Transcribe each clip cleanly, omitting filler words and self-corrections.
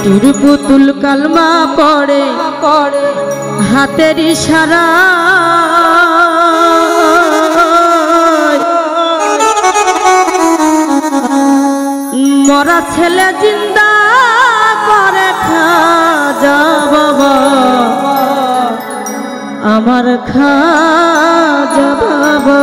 মাটির পুতুল কালমা পড়ে হাতের ইশারা মরা ছেলে জিন্দা করে খাজা বাবা আমার খাজা বাবা।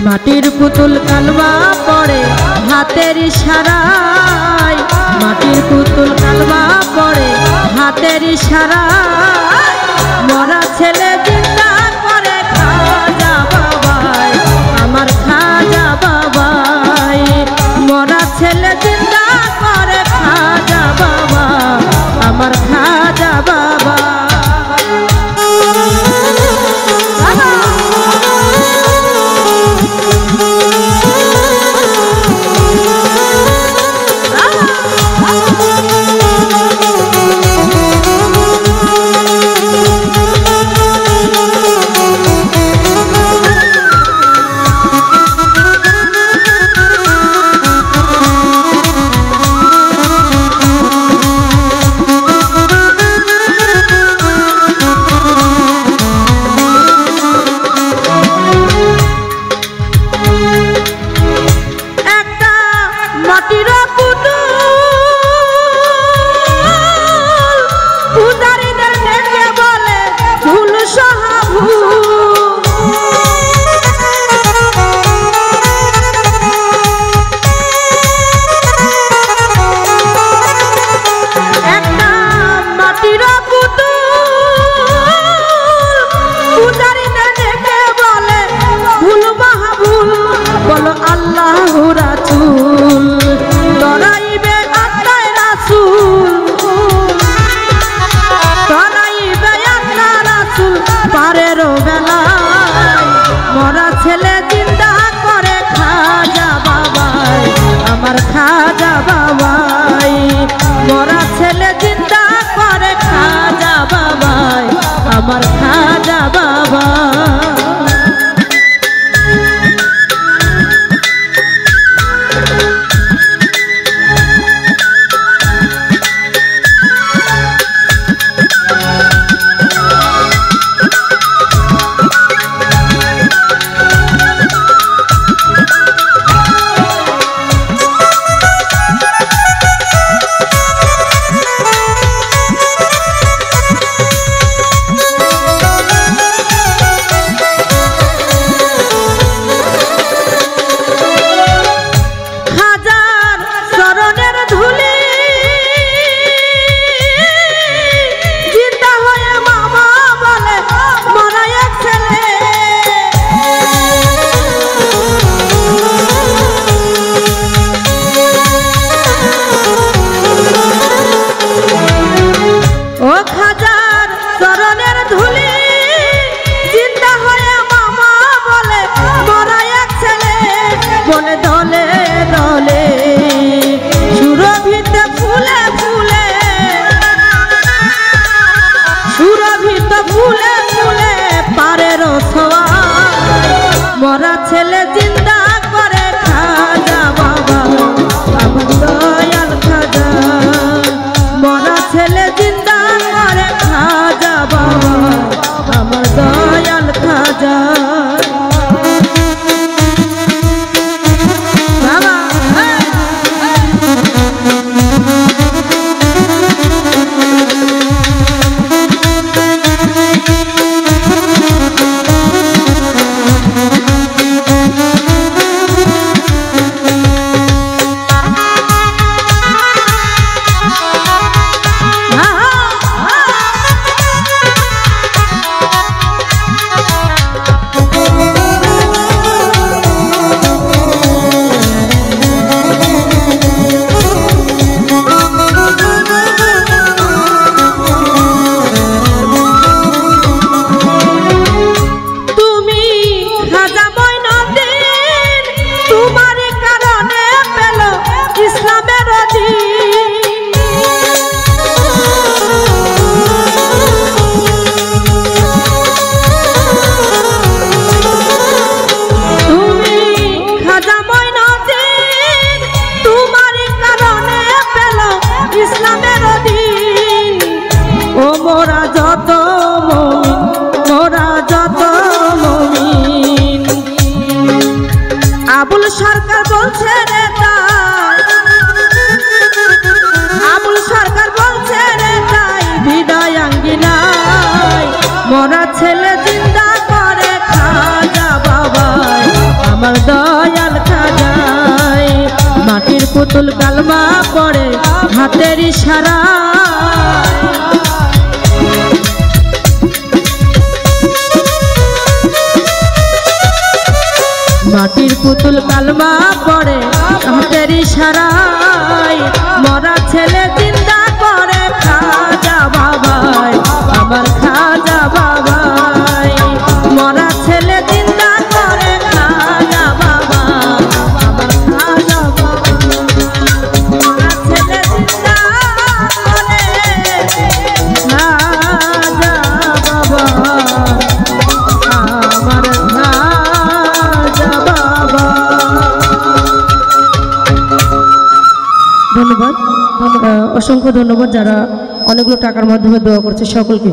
মাটির পুতুল কালমা পড়ে হাতের ইশারায়, মাটির পুতুল কালমা পড়ে হাতের ইশারায় মরা ছেলে জিন্দা করে খাজা বাবাই আমার খাজা বাবাই, মরা ছেলে জিন্দা করে খাজা বাবা আমার খাজা বাবা। মরা ছেলে জিন্দা করে খাজা বাবাই আমার খাজা বাবাই, মরা ছেলে জিন্দা করে খাজা বাবাই আমার খাজা বাবা। পুতুল কালমা পড়ে হাতের ইশারা মাটির পুতুল কালমা পড়ে হাতের ইশারায় মরা ছেলে জিন্দা করে খাজা বাবাই আমার খাজা বাবাই মরা ছেলে জিন্দা করে খাজা বাবা আমার খাজা বাবা মরা ছেলে জিন্দা করে খাজা বাবা আমার খাজা বাবা। ধন্যবাদ, অসংখ্য ধন্যবাদ যারা অনেকগুলো টাকার মাধ্যমে দোয়া করছে সকলকে।